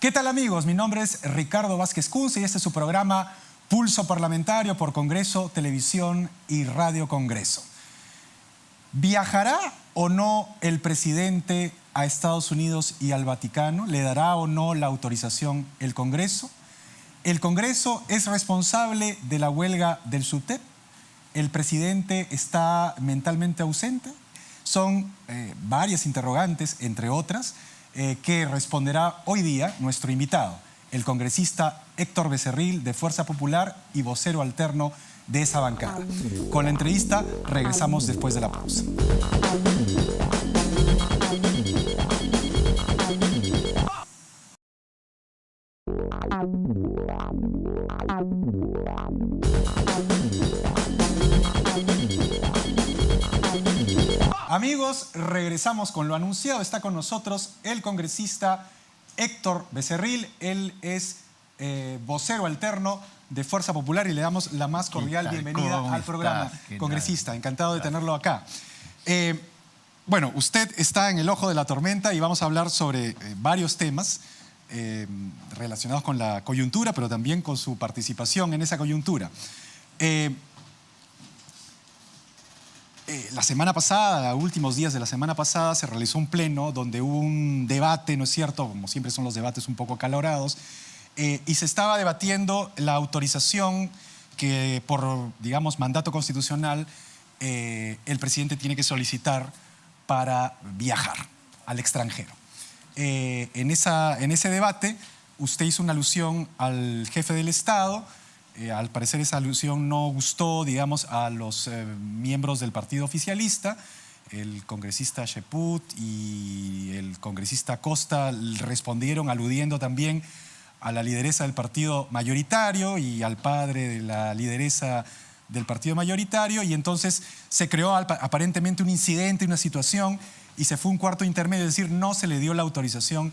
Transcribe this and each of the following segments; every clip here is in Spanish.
¿Qué tal, amigos? Mi nombre es Ricardo Vázquez Kunze y este es su programa Pulso Parlamentario por Congreso, Televisión y Radio Congreso. ¿Viajará o no el presidente a Estados Unidos y al Vaticano? ¿Le dará o no la autorización el Congreso? ¿El Congreso es responsable de la huelga del SUTEP? ¿El presidente está mentalmente ausente? Son varias interrogantes, entre otras, que responderá hoy día nuestro invitado, el congresista Héctor Becerril, de Fuerza Popular y vocero alterno de esa bancada. Con la entrevista regresamos después de la pausa. Amigos, regresamos con lo anunciado. Está con nosotros el congresista Héctor Becerril. Él es vocero alterno de Fuerza Popular y le damos la más cordial bienvenida al programa. Congresista, encantado de tenerlo acá. Bueno, usted está en el ojo de la tormenta y vamos a hablar sobre varios temas relacionados con la coyuntura, pero también con su participación en esa coyuntura. La semana pasada, últimos días de la semana pasada, se realizó un pleno donde hubo un debate, ¿no es cierto? Como siempre son los debates un poco acalorados, y se estaba debatiendo la autorización que por, digamos, mandato constitucional el presidente tiene que solicitar para viajar al extranjero. En ese debate, usted hizo una alusión al jefe del Estado. Al parecer esa alusión no gustó, digamos, a los miembros del partido oficialista. El congresista Cheput y el congresista Costa respondieron aludiendo también a la lideresa del partido mayoritario y al padre de la lideresa del partido mayoritario, y entonces se creó aparentemente un incidente, una situación, y se fue un cuarto intermedio, es decir, no se le dio la autorización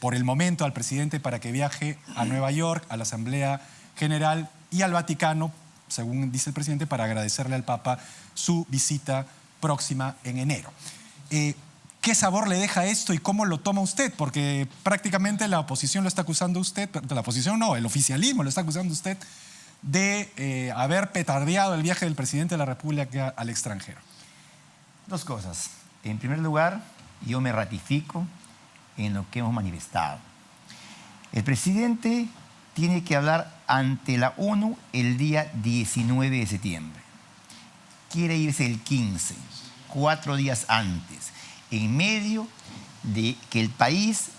por el momento al presidente para que viaje a Nueva York, a la Asamblea General y al Vaticano, según dice el presidente, para agradecerle al Papa su visita próxima en enero. ¿Qué sabor le deja esto y cómo lo toma usted? Porque prácticamente la oposición lo está acusando a usted, la oposición no, el oficialismo lo está acusando a usted de haber petardeado el viaje del presidente de la República al extranjero. Dos cosas. En primer lugar, yo me ratifico en lo que hemos manifestado. El presidente tiene que hablar ante la ONU el día 19 de septiembre. Quiere irse el 15, 4 días antes, en medio de que el país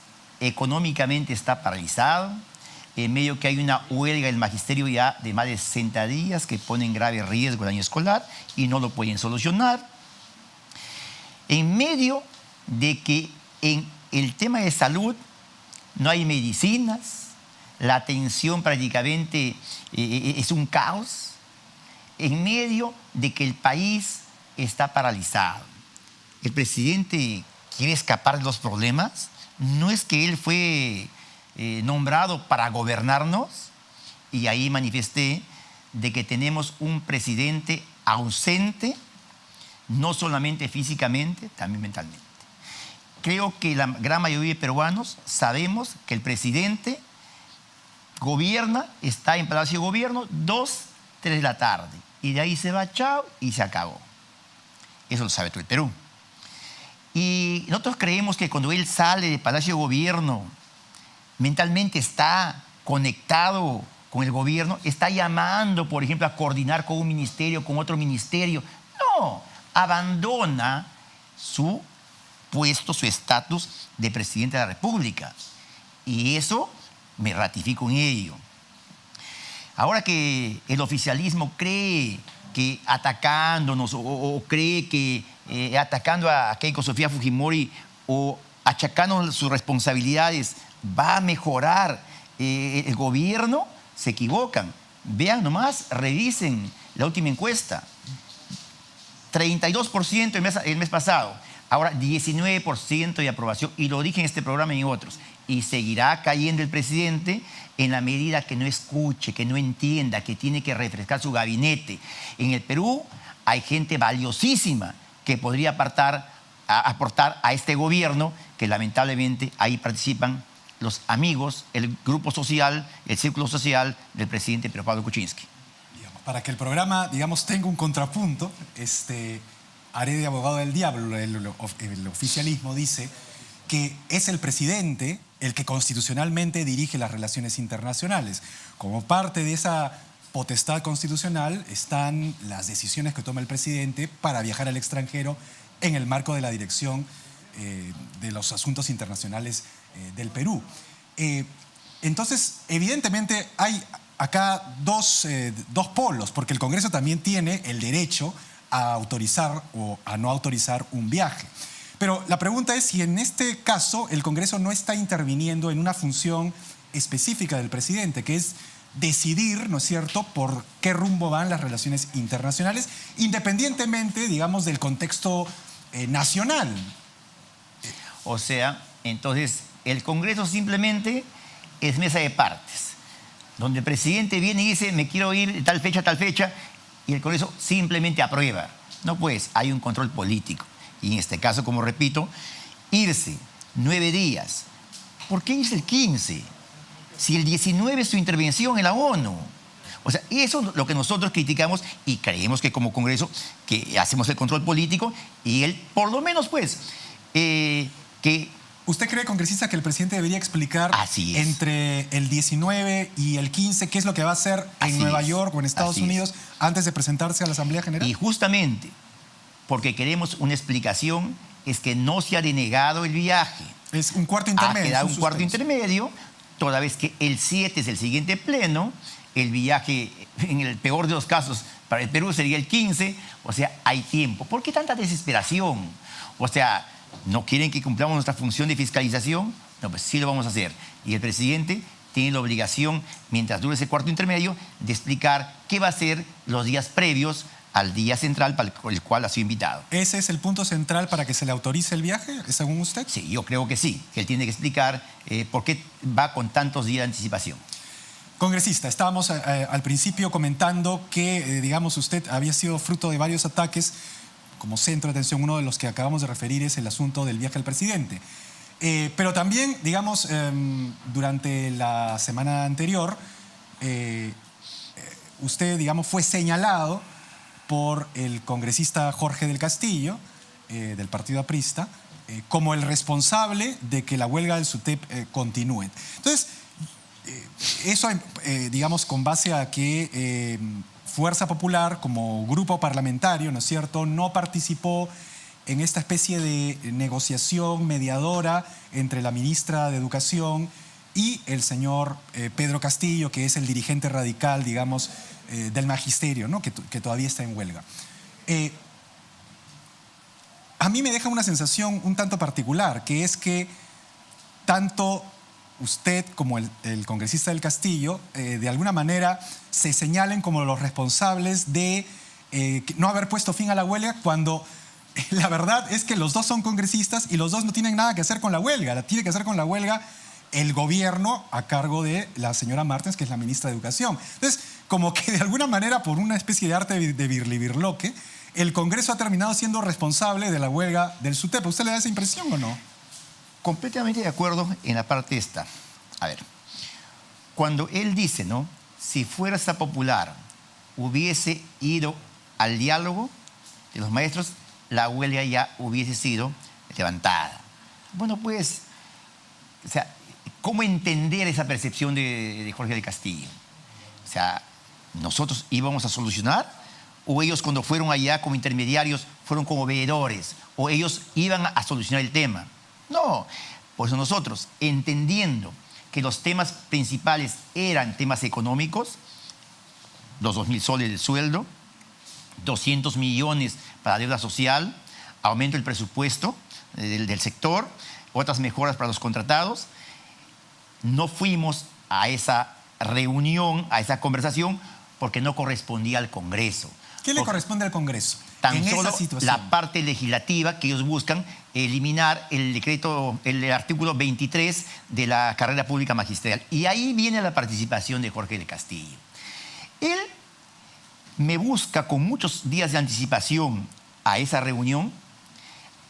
económicamente está paralizado, en medio que hay una huelga del magisterio ya de más de 60 días que pone en grave riesgo el año escolar y no lo pueden solucionar, en medio de que en el tema de salud no hay medicinas, la atención prácticamente es un caos, en medio de que el país está paralizado. El presidente quiere escapar de los problemas. No es que él fue nombrado para gobernarnos, y ahí manifesté de que tenemos un presidente ausente, no solamente físicamente, también mentalmente. Creo que la gran mayoría de peruanos sabemos que el presidente gobierna, está en Palacio de Gobierno 2, 3 de la tarde. Y de ahí se va, chao, y se acabó. Eso lo sabe todo el Perú. Y nosotros creemos que cuando él sale de Palacio de Gobierno, mentalmente está conectado con el gobierno, está llamando, por ejemplo, a coordinar con un ministerio, con otro ministerio. No, abandona su puesto, su estatus de presidente de la República. Y eso me ratifico en ello. Ahora que el oficialismo cree que atacándonos o cree que atacando a Keiko Sofía Fujimori o achacándonos sus responsabilidades va a mejorar el gobierno, se equivocan. Vean nomás, revisen la última encuesta. 32% el mes pasado. Ahora 19% de aprobación, y lo dije en este programa y en otros. y seguirá cayendo el presidente en la medida que no escuche, que no entienda, que tiene que refrescar su gabinete. En el Perú hay gente valiosísima que podría aportar a este gobierno, que lamentablemente ahí participan los amigos, el grupo social, el círculo social del presidente Pedro Pablo Kuczynski. Para que el programa, digamos, tenga un contrapunto, haré de abogado del diablo. El oficialismo dice que es el presidente el que constitucionalmente dirige las relaciones internacionales. Como parte de esa potestad constitucional están las decisiones que toma el presidente para viajar al extranjero en el marco de la dirección de los asuntos internacionales del Perú. Entonces, evidentemente hay acá dos polos, porque el Congreso también tiene el derecho a autorizar o a no autorizar un viaje. Pero la pregunta es si en este caso el Congreso no está interviniendo en una función específica del presidente, que es decidir, ¿no es cierto?, por qué rumbo van las relaciones internacionales, independientemente, digamos, del contexto nacional. O sea, entonces, el Congreso simplemente es mesa de partes, donde el presidente viene y dice, me quiero ir de tal fecha, y el Congreso simplemente aprueba. No, pues, hay un control político. Y en este caso, como repito, irse 9 días. ¿Por qué irse el 15? Si el 19 es su intervención en la ONU. O sea, eso es lo que nosotros criticamos y creemos que como Congreso que hacemos el control político y él, por lo menos, pues, que... ¿Usted cree, congresista, que el presidente debería explicar entre el 19 y el 15 qué es lo que va a hacer en Nueva York o en Estados Unidos antes de presentarse a la Asamblea General? Y justamente porque queremos una explicación es que no se ha denegado el viaje. Es un cuarto intermedio. Ha quedado un cuarto intermedio, toda vez que el 7 es el siguiente pleno, el viaje, en el peor de los casos, para el Perú sería el 15, o sea, hay tiempo. ¿Por qué tanta desesperación? O sea, ¿no quieren que cumplamos nuestra función de fiscalización? No, pues sí lo vamos a hacer. Y el presidente tiene la obligación, mientras dure ese cuarto intermedio, de explicar qué va a hacer los días previos al día central para el cual ha sido invitado. ¿Ese es el punto central para que se le autorice el viaje, según usted? Sí, yo creo que sí, que él tiene que explicar por qué va con tantos días de anticipación. Congresista, estábamos al principio comentando que, digamos, usted había sido fruto de varios ataques como centro de atención. Uno de los que acabamos de referir es el asunto del viaje al presidente. Pero también, digamos, durante la semana anterior, usted, digamos, fue señalado por el congresista Jorge del Castillo, del partido aprista, como el responsable de que la huelga del SUTEP continúe. Entonces, eso, digamos, con base a que Fuerza Popular, como grupo parlamentario, ¿no es cierto?, no participó en esta especie de negociación mediadora entre la ministra de Educación y el señor Pedro Castillo, que es el dirigente radical, digamos, del magisterio, ¿no?, que todavía está en huelga. A mí me deja una sensación un tanto particular, que es que tanto usted como el congresista del Castillo, de alguna manera se señalen como los responsables de no haber puesto fin a la huelga, cuando la verdad es que los dos son congresistas y los dos no tienen nada que hacer con la huelga. La tiene que hacer con la huelga el gobierno a cargo de la señora Martens, que es la ministra de Educación. Entonces, como que de alguna manera, por una especie de arte de birlibirloque, el Congreso ha terminado siendo responsable de la huelga del SUTEP. ¿Usted le da esa impresión o no? Completamente de acuerdo en la parte esta. A ver, cuando él dice, ¿no?, si Fuerza Popular hubiese ido al diálogo de los maestros, la huelga ya hubiese sido levantada. Bueno, pues, o sea, ¿cómo entender esa percepción de Jorge del Castillo? O sea, ¿nosotros íbamos a solucionar? ¿O ellos, cuando fueron allá como intermediarios, fueron como veedores? ¿O ellos iban a solucionar el tema? No, por eso nosotros, entendiendo que los temas principales eran temas económicos, los 2.000 soles de sueldo, 200 millones para deuda social, aumento del presupuesto del sector, otras mejoras para los contratados, no fuimos a esa reunión, a esa conversación, porque no correspondía al Congreso. ¿Qué le corresponde al Congreso Tan en solo esa situación? la parte legislativa que ellos buscan eliminar el decreto, el artículo 23 de la carrera pública magisterial. Y ahí viene la participación de Jorge del Castillo. Él me busca con muchos días de anticipación a esa reunión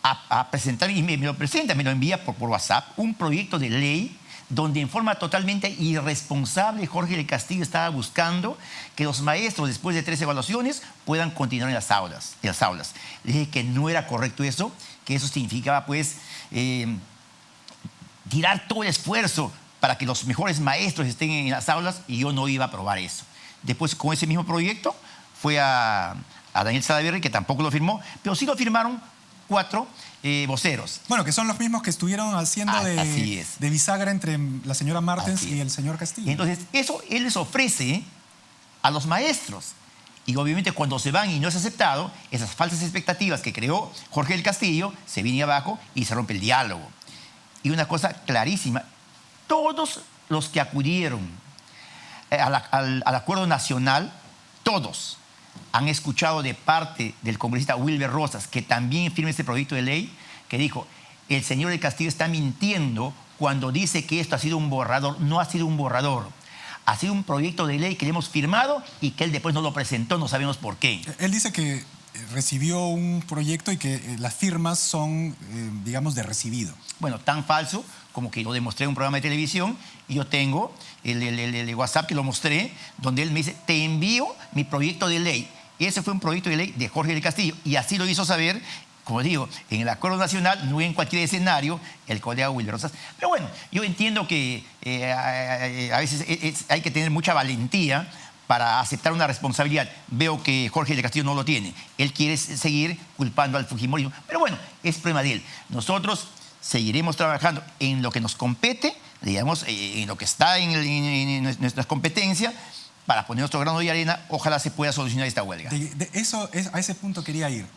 a presentar, y me lo presenta, me lo envía por WhatsApp, un proyecto de ley donde en forma totalmente irresponsable Jorge del Castillo estaba buscando que los maestros, después de 3 evaluaciones, puedan continuar en las aulas. Le dije que no era correcto eso, que eso significaba pues tirar todo el esfuerzo para que los mejores maestros estén en las aulas, y yo no iba a aprobar eso. Después, con ese mismo proyecto, fue a Daniel Salaverry, que tampoco lo firmó, pero sí lo firmaron 4 voceros. Bueno, que son los mismos que estuvieron haciendo de bisagra entre la señora Martens y el señor Castillo. Entonces, eso él les ofrece a los maestros. Y obviamente cuando se van y no es aceptado, esas falsas expectativas que creó Jorge del Castillo se viene abajo y se rompe el diálogo. Y una cosa clarísima, todos los que acudieron al acuerdo nacional, todos han escuchado de parte del congresista Wilber Rosas, que también firma este proyecto de ley, que dijo: el señor del Castillo está mintiendo cuando dice que esto ha sido un borrador. No ha sido un borrador, ha sido un proyecto de ley que le hemos firmado y que él después no lo presentó, no sabemos por qué. Él dice que recibió un proyecto y que las firmas son, digamos, de recibido. Bueno, tan falso como que lo demostré en un programa de televisión, y yo tengo el WhatsApp que lo mostré, donde él me dice: te envío mi proyecto de ley. Y ese fue un proyecto de ley de Jorge del Castillo, y así lo hizo saber, como digo, en el acuerdo nacional, no en cualquier escenario, el colega Wilber Rosas. Pero bueno, yo entiendo que a veces hay que tener mucha valentía para aceptar una responsabilidad. Veo que Jorge del Castillo no lo tiene. Él quiere seguir culpando al fujimorismo. Pero bueno, es problema de él. Nosotros seguiremos trabajando en lo que nos compete, digamos, en lo que está en nuestras competencias, para poner nuestro grano de arena. Ojalá se pueda solucionar esta huelga. A ese punto quería ir.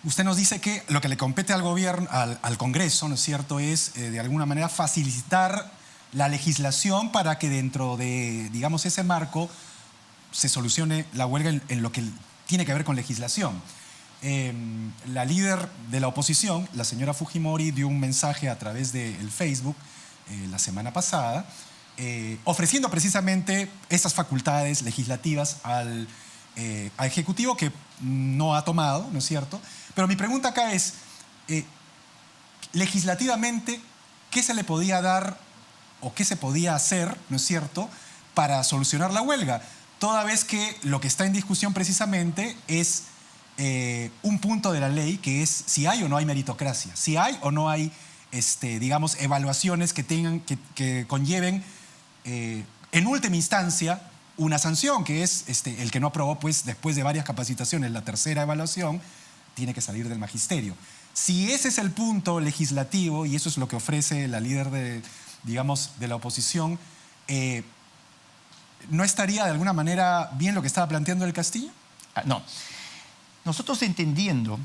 Usted nos dice que lo que le compete al gobierno, al Congreso, ¿no es cierto?, es de alguna manera facilitar la legislación para que dentro de, digamos, ese marco se solucione la huelga en lo que tiene que ver con legislación. La líder de la oposición, la señora Fujimori, dio un mensaje a través del Facebook la semana pasada, ofreciendo precisamente estas facultades legislativas al Ejecutivo, que no ha tomado, ¿no es cierto? Pero mi pregunta acá es, legislativamente, ¿qué se le podía dar o qué se podía hacer, ¿no es cierto?, para solucionar la huelga? Toda vez que lo que está en discusión precisamente es un punto de la ley, que es si hay o no hay meritocracia, si hay o no hay, digamos, evaluaciones que conlleven en última instancia una sanción, que es el que no aprobó, pues, después de varias capacitaciones, la tercera evaluación, tiene que salir del magisterio. Si ese es el punto legislativo, y eso es lo que ofrece la líder de la oposición, ¿no estaría de alguna manera bien lo que estaba planteando el Castillo? No. Nosotros, entendiendo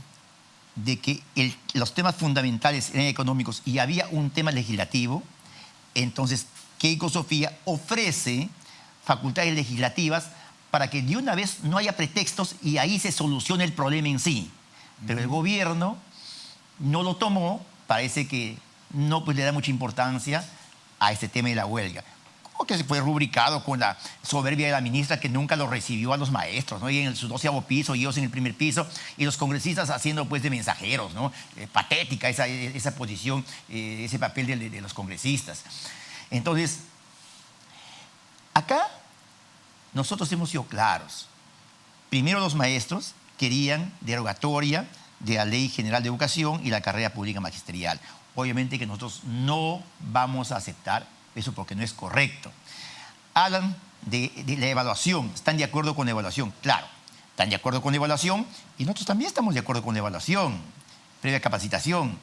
de que los temas fundamentales eran económicos y había un tema legislativo, entonces Keiko Sofía ofrece facultades legislativas para que de una vez no haya pretextos y ahí se solucione el problema en sí. Pero el gobierno no lo tomó, parece que no le da mucha importancia a este tema de la huelga. Como que se fue rubricado con la soberbia de la ministra, que nunca lo recibió a los maestros, ¿no? Y en su 12º piso, y ellos en el primer piso, y los congresistas haciendo, pues, de mensajeros, ¿no? Patética esa posición, ese papel de los congresistas. Entonces, acá nosotros hemos sido claros. Primero, los maestros querían derogatoria de la Ley General de Educación y la carrera pública magisterial. Obviamente que nosotros no vamos a aceptar eso porque no es correcto. Hablan de la evaluación. ¿Están de acuerdo con la evaluación? Claro, están de acuerdo con la evaluación, y nosotros también estamos de acuerdo con la evaluación, previa capacitación.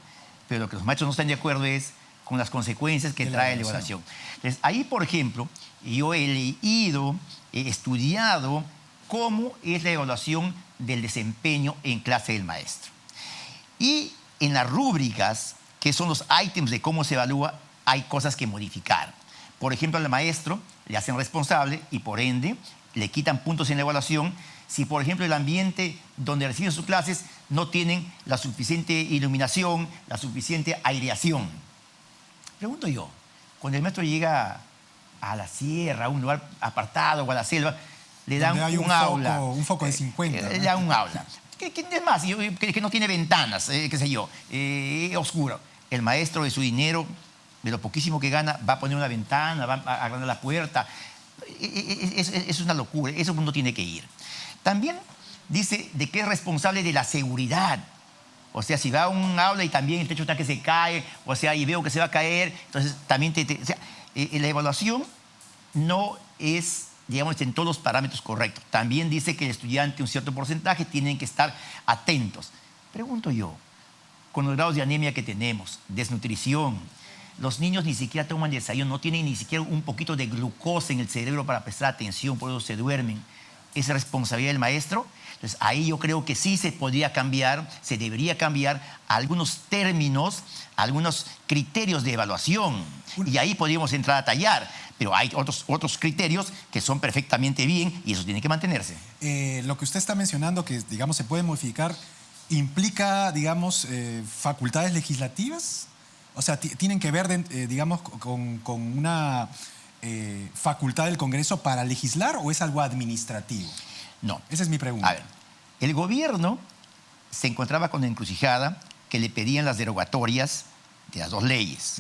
Pero lo que los maestros no están de acuerdo es con las consecuencias que trae la evaluación. Entonces, ahí, por ejemplo, yo he leído, he estudiado cómo es la evaluación del desempeño en clase del maestro. Y en las rúbricas, que son los ítems de cómo se evalúa, hay cosas que modificar. Por ejemplo, al maestro le hacen responsable y por ende le quitan puntos en la evaluación si, por ejemplo, el ambiente donde reciben sus clases no tienen la suficiente iluminación, la suficiente aireación. Pregunto yo, cuando el maestro llega a la sierra, a un lugar apartado o a la selva, le dan Donde hay un aula. Un foco de 50. Le ¿no? dan un aula. Es más, que no tiene ventanas, qué sé yo, oscuro. El maestro de su dinero, de lo poquísimo que gana, va a poner una ventana, va a agrandar la puerta. Es una locura, eso no tiene que ir. También dice de que es responsable de la seguridad. O sea, si va a un aula y también el techo está que se cae, o sea, y veo que se va a caer, entonces también o sea, la evaluación no es, digamos, en todos los parámetros correctos. También dice que el estudiante, un cierto porcentaje, tienen que estar atentos. Pregunto yo, con los grados de anemia que tenemos, desnutrición, los niños ni siquiera toman desayuno, no tienen ni siquiera un poquito de glucosa en el cerebro para prestar atención, por eso se duermen. ¿Es responsabilidad del maestro? Entonces, ahí yo creo que sí se podría cambiar, se debería cambiar algunos términos, algunos criterios de evaluación. Y ahí podríamos entrar a tallar. Pero hay otros criterios que son perfectamente bien y eso tiene que mantenerse. Lo que usted está mencionando, que digamos se puede modificar, ¿implica, digamos, facultades legislativas? O sea, ¿tienen que ver, digamos, con una facultad del Congreso para legislar o es algo administrativo? No. Esa es mi pregunta. A ver, el gobierno se encontraba con la encrucijada que le pedían las derogatorias de las dos leyes.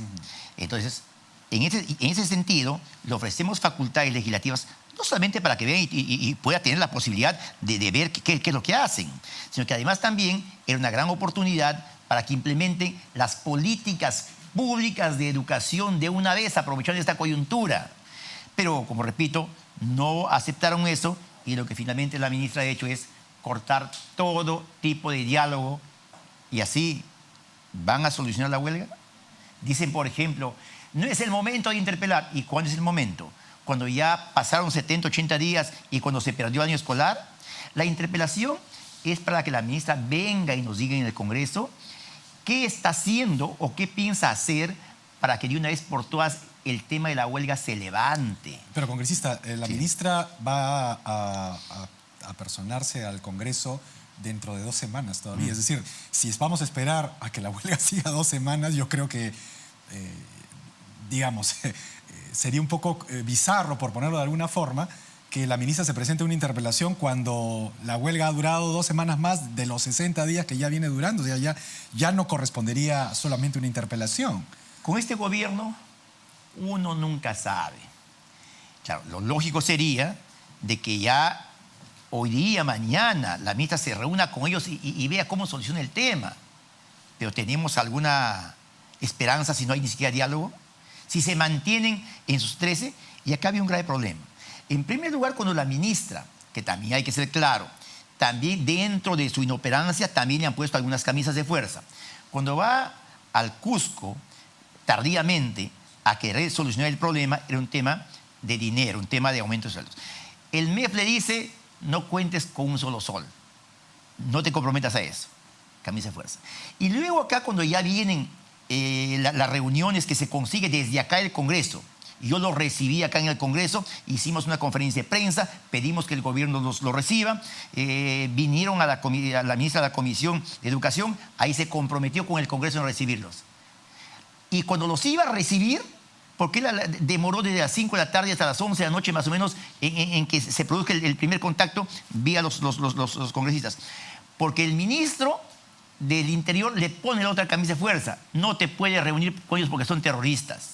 Entonces, en ese sentido, le ofrecemos facultades legislativas no solamente para que vea y pueda tener la posibilidad de ver qué es lo que hacen, sino que además también era una gran oportunidad para que implementen las políticas públicas de educación de una vez, aprovechando esta coyuntura. Pero, como repito, no aceptaron eso y lo que finalmente la ministra ha hecho es cortar todo tipo de diálogo y así van a solucionar la huelga. Dicen, por ejemplo, no es el momento de interpelar. ¿Y cuándo es el momento? Cuando ya pasaron 70, 80 días y cuando se perdió el año escolar. La interpelación es para que la ministra venga y nos diga en el Congreso qué está haciendo o qué piensa hacer para que de una vez por todas el tema de la huelga se levante. Pero, congresista, la ministra va a personarse al Congreso dentro de 2 semanas todavía. Es decir, si vamos a esperar a que la huelga siga 2 semanas, yo creo que, digamos, sería un poco bizarro, por ponerlo de alguna forma, que la ministra se presente una interpelación cuando la huelga ha durado 2 semanas más de los 60 días que ya viene durando. O sea, ya no correspondería solamente una interpelación. Con este gobierno uno nunca sabe. Claro, lo lógico sería de que ya hoy día, mañana, la ministra se reúna con ellos y vea cómo soluciona el tema. Pero ¿tenemos alguna esperanza si no hay ni siquiera diálogo? Si se mantienen en sus 13, y acá había un grave problema. En primer lugar, cuando la ministra, que también hay que ser claro, también dentro de su inoperancia también le han puesto algunas camisas de fuerza. Cuando va al Cusco, tardíamente, a querer solucionar el problema, era un tema de dinero, un tema de aumento de sueldos. El MEF le dice, no cuentes con un solo sol, no te comprometas a eso, camisa de fuerza. Y luego acá cuando ya vienen las reuniones que se consigue desde acá el Congreso, yo lo recibí acá en el Congreso, hicimos una conferencia de prensa, pedimos que el gobierno lo reciba, vinieron a la ministra de la Comisión de Educación, ahí se comprometió con el Congreso en recibirlos. Y cuando los iba a recibir, porque demoró desde las 5 de la tarde hasta las 11 de la noche más o menos en que se produzca el primer contacto vía los congresistas. Porque el ministro del Interior le pone la otra camisa de fuerza. No te puedes reunir con ellos porque son terroristas.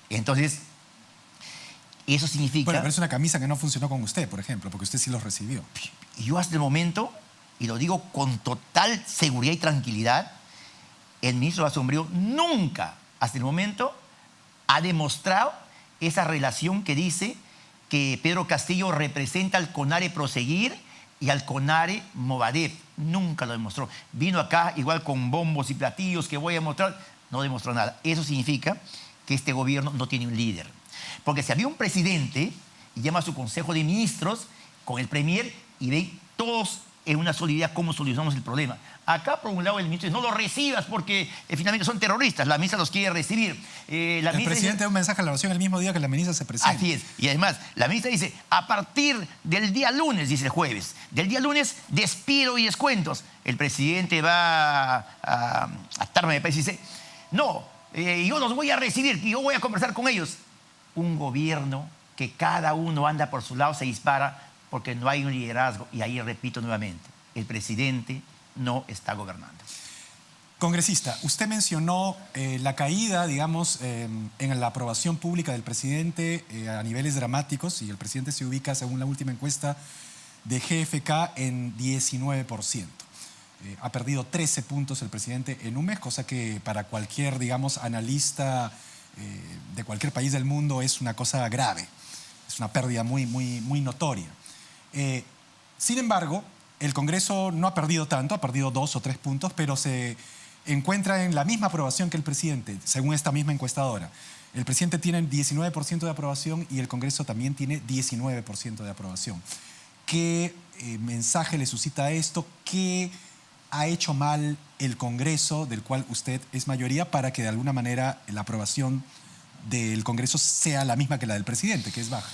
Entonces, eso significa... Bueno, pero es una camisa que no funcionó con usted, por ejemplo, porque usted sí los recibió. Yo hasta el momento, y lo digo con total seguridad y tranquilidad, el ministro Basombrío nunca, hasta el momento, ha demostrado esa relación que dice que Pedro Castillo representa al CONARE Proseguir y al CONARE Movadef. Nunca lo demostró. Vino acá igual con bombos y platillos que voy a mostrar, no demostró nada. Eso significa que este gobierno no tiene un líder. Porque si había un presidente y llama a su consejo de ministros con el premier y ven todos en una sola idea cómo solucionamos el problema. Acá, por un lado, el ministro dice, no los recibas porque finalmente son terroristas. La ministra los quiere recibir. El presidente da un mensaje a la nación el mismo día que la ministra se presenta. Así es. Y además, la ministra dice, a partir del día lunes, dice el jueves, del día lunes, despido y descuentos. El presidente va a Tarma, me parece, y dice, no, yo los voy a recibir, yo voy a conversar con ellos. Un gobierno que cada uno anda por su lado se dispara porque no hay un liderazgo. Y ahí repito nuevamente, el presidente no está gobernando. Congresista, usted mencionó la caída, digamos, en la aprobación pública del presidente a niveles dramáticos, y el presidente se ubica, según la última encuesta de GFK, en 19%. Ha perdido 13 puntos el presidente en un mes, cosa que para cualquier, digamos, analista de cualquier país del mundo es una cosa grave. Es una pérdida muy notoria. Sin embargo, el Congreso no ha perdido tanto, ha perdido 2 o 3 puntos, pero se encuentra en la misma aprobación que el presidente, según esta misma encuestadora. El presidente tiene 19% de aprobación y el Congreso también tiene 19% de aprobación. ¿Qué mensaje le suscita esto? ¿Qué ha hecho mal el Congreso, del cual usted es mayoría, para que de alguna manera la aprobación del Congreso sea la misma que la del presidente, que es baja?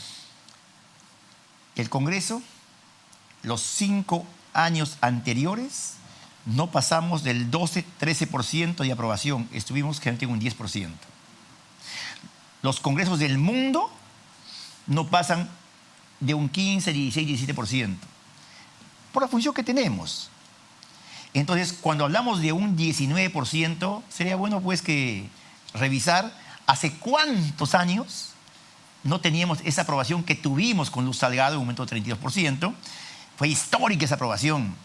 El Congreso, los 5 años anteriores, no pasamos del 12-13% de aprobación. Estuvimos generalmente en un 10%. Los congresos del mundo no pasan de un 15, 16, 17%. Por la función que tenemos. Entonces, cuando hablamos de un 19%, sería bueno pues que revisar hace cuántos años no teníamos esa aprobación que tuvimos con Luz Salgado en un momento de 32%. Fue histórica esa aprobación.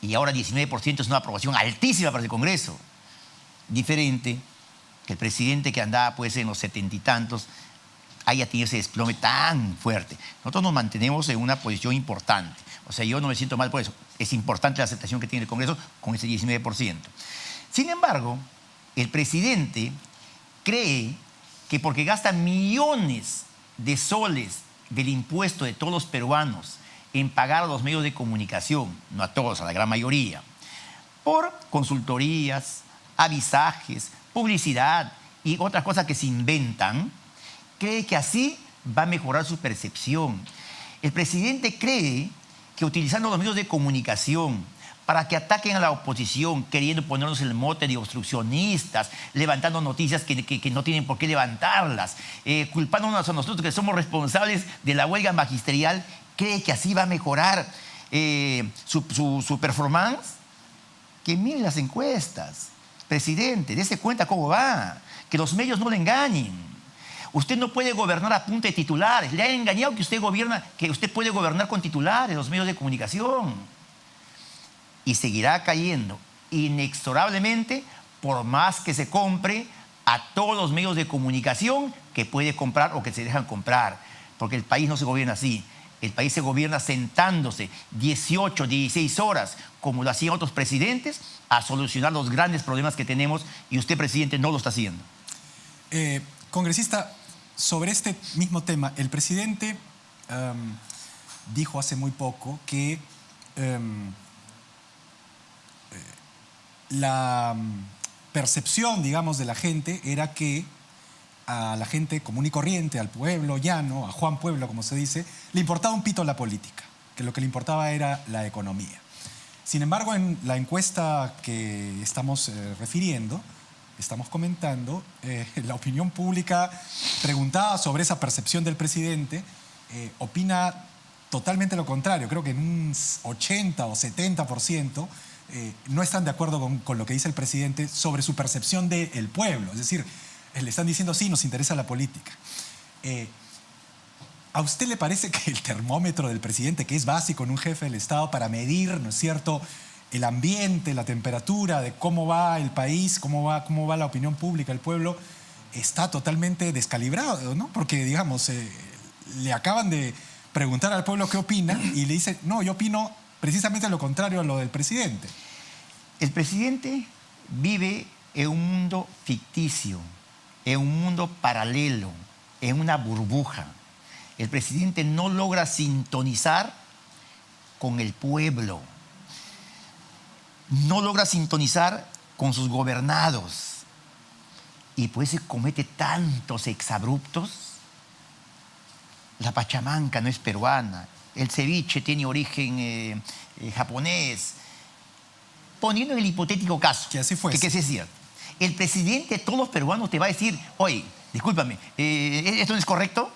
Y ahora 19% es una aprobación altísima para el Congreso. Diferente que el presidente, que andaba pues en los 70 y tantos, haya tenido ese desplome tan fuerte. Nosotros nos mantenemos en una posición importante. O sea, yo no me siento mal por eso. Es importante la aceptación que tiene el Congreso con ese 19%. Sin embargo, el presidente cree que porque gasta millones de soles del impuesto de todos los peruanos en pagar a los medios de comunicación, no a todos, a la gran mayoría, por consultorías, avisajes, publicidad y otras cosas que se inventan, cree que así va a mejorar su percepción. El presidente cree que utilizando los medios de comunicación para que ataquen a la oposición, queriendo ponernos el mote de obstruccionistas, levantando noticias que no tienen por qué levantarlas, culpándonos a nosotros que somos responsables de la huelga magisterial, cree que así va a mejorar su performance. Que mire las encuestas. Presidente, dése cuenta cómo va. Que los medios no le engañen. Usted no puede gobernar a punta de titulares. Le han engañado que usted puede gobernar con titulares, los medios de comunicación. Y seguirá cayendo inexorablemente por más que se compre a todos los medios de comunicación que puede comprar o que se dejan comprar. Porque el país no se gobierna así. El país se gobierna sentándose 18, 16 horas, como lo hacían otros presidentes, a solucionar los grandes problemas que tenemos, y usted, presidente, no lo está haciendo. Congresista, sobre este mismo tema, el presidente dijo hace muy poco que la percepción, digamos, de la gente era que a la gente común y corriente, al pueblo llano, a Juan Pueblo, como se dice, le importaba un pito la política, que lo que le importaba era la economía. Sin embargo, en la encuesta que estamos refiriendo, estamos comentando, la opinión pública preguntada sobre esa percepción del presidente opina totalmente lo contrario. Creo que en un 80 o 70% no están de acuerdo con lo que dice el presidente sobre su percepción del pueblo. Es decir, le están diciendo, sí, nos interesa la política. ¿A usted le parece que el termómetro del presidente, que es básico en un jefe del Estado para medir, ¿no es cierto?, el ambiente, la temperatura de cómo va el país, cómo va la opinión pública, el pueblo, está totalmente descalibrado, ¿no? Porque, digamos, le acaban de preguntar al pueblo qué opina y le dice, no, yo opino precisamente lo contrario a lo del presidente. El presidente vive en un mundo ficticio, en un mundo paralelo, en una burbuja. El presidente no logra sintonizar con el pueblo. no logra sintonizar con sus gobernados y por eso comete tantos exabruptos. La pachamanca no es peruana, el ceviche tiene origen japonés. Poniendo en el hipotético caso, que así fuese. que es cierto, el presidente de todos los peruanos te va a decir, oye, discúlpame, ¿esto no es correcto?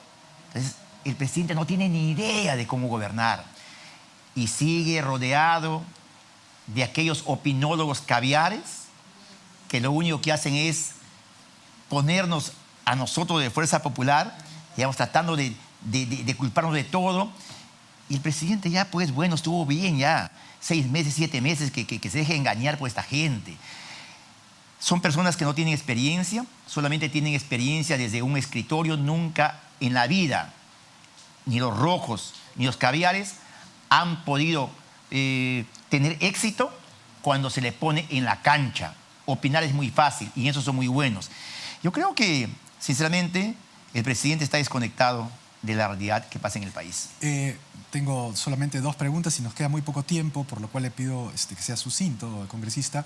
Entonces, el presidente no tiene ni idea de cómo gobernar y sigue rodeado de aquellos opinólogos caviares que lo único que hacen es ponernos a nosotros de Fuerza Popular, digamos, tratando de culparnos de todo. Y el presidente ya, pues, bueno, estuvo bien ya, 6 meses, 7 meses, que se deje engañar por esta gente. Son personas que no tienen experiencia, solamente tienen experiencia desde un escritorio, nunca en la vida, ni los rojos, ni los caviares han podido tener éxito cuando se le pone en la cancha. Opinar es muy fácil y en eso son muy buenos. Yo creo que, sinceramente, el presidente está desconectado de la realidad que pasa en el país. Tengo solamente 2 preguntas y nos queda muy poco tiempo, por lo cual le pido que sea sucinto, congresista.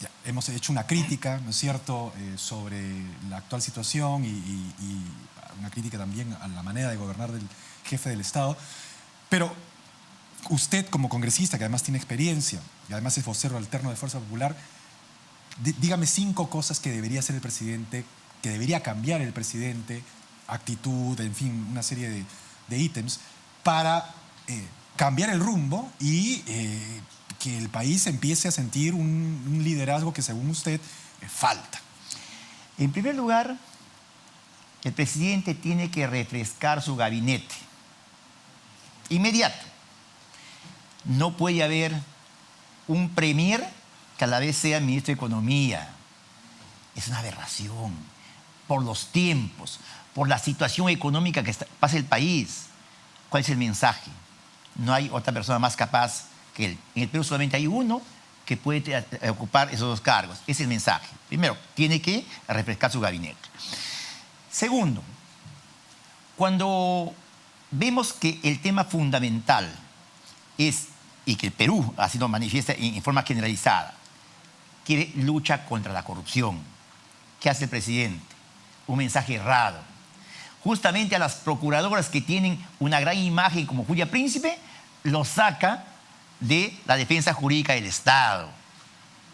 Ya, hemos hecho una crítica, ¿no es cierto?, sobre la actual situación y una crítica también a la manera de gobernar del jefe del Estado. Pero usted, como congresista, que además tiene experiencia y además es vocero alterno de Fuerza Popular, dígame 5 cosas que debería hacer el presidente, que debería cambiar el presidente, actitud, en fin, una serie de ítems para cambiar el rumbo y que el país empiece a sentir un liderazgo que, según usted, falta. En primer lugar, el presidente tiene que refrescar su gabinete. Inmediato. No puede haber un premier que a la vez sea ministro de Economía. Es una aberración. Por los tiempos, por la situación económica que pasa el país. ¿Cuál es el mensaje? No hay otra persona más capaz que él. En el Perú solamente hay uno que puede ocupar esos 2 cargos. Ese es el mensaje. Primero, tiene que refrescar su gabinete. Segundo, cuando vemos que el tema fundamental es, y que el Perú así lo manifiesta en forma generalizada, quiere lucha contra la corrupción. ¿Qué hace el presidente? Un mensaje errado. Justamente a las procuradoras que tienen una gran imagen como Julia Príncipe, lo saca de la defensa jurídica del Estado.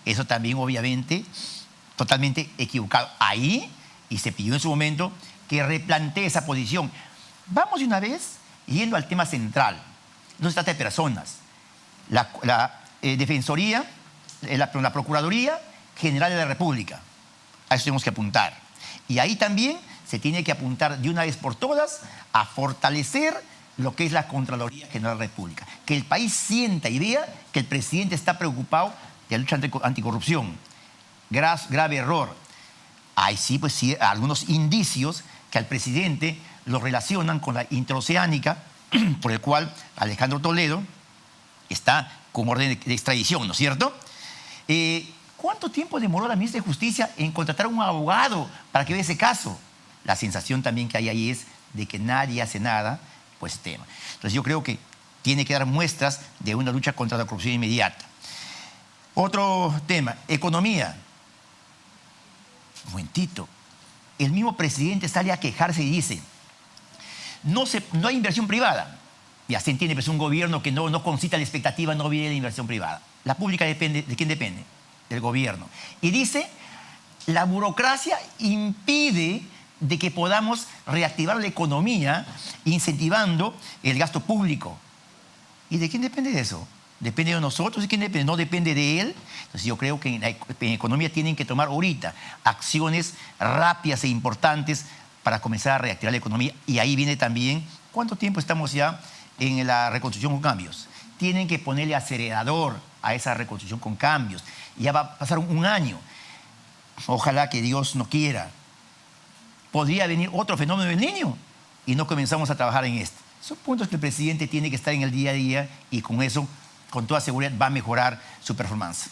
Eso también, obviamente, totalmente equivocado. Ahí, y se pidió en su momento, que replantee esa posición. Vamos de una vez yendo al tema central. No se trata de personas. La Defensoría, la Procuraduría General de la República. A eso tenemos que apuntar. Y ahí también se tiene que apuntar de una vez por todas a fortalecer lo que es la Contraloría General de la República. Que el país sienta y vea que el presidente está preocupado de la lucha anticorrupción. Grave error. Hay sí, pues sí, algunos indicios que al presidente lo relacionan con la interoceánica, por el cual Alejandro Toledo está con orden de extradición, ¿no es cierto? ¿Cuánto tiempo demoró la ministra de Justicia en contratar a un abogado para que vea ese caso? La sensación también que hay ahí es de que nadie hace nada por ese tema. Entonces yo creo que tiene que dar muestras de una lucha contra la corrupción inmediata. Otro tema, economía. Un momentito. El mismo presidente sale a quejarse y dice, no hay inversión privada. Ya se entiende, pero es un gobierno que no concita la expectativa, no viene de la inversión privada. La pública depende, ¿de quién depende? Del gobierno. Y dice, la burocracia impide de que podamos reactivar la economía incentivando el gasto público. ¿Y de quién depende de eso? ¿Depende de nosotros? ¿De quién depende? No depende de él. Entonces yo creo que en economía tienen que tomar ahorita acciones rápidas e importantes para comenzar a reactivar la economía. Y ahí viene también, ¿cuánto tiempo estamos ya en la reconstrucción con cambios? Tienen que ponerle acelerador a esa reconstrucción con cambios. Ya va a pasar un año. Ojalá que Dios no quiera. Podría venir otro fenómeno del Niño y no comenzamos a trabajar en esto. Son puntos que el presidente tiene que estar en el día a día y con eso, con toda seguridad, va a mejorar su performance.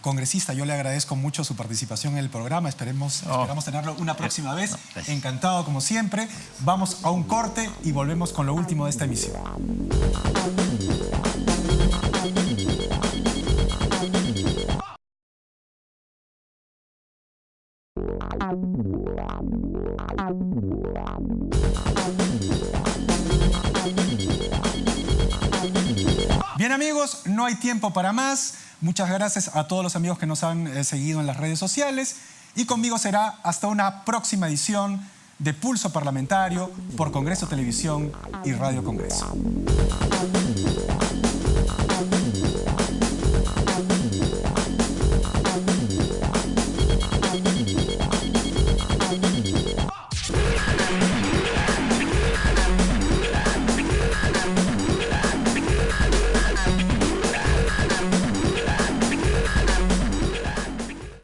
Congresista, yo le agradezco mucho su participación en el programa. Esperamos tenerlo una próxima vez. Encantado, como siempre. Vamos a un corte y volvemos con lo último de esta emisión. amigos, no hay tiempo para más. Muchas gracias a todos los amigos que nos han seguido en las redes sociales. Y conmigo será hasta una próxima edición de Pulso Parlamentario por Congreso Televisión y Radio Congreso.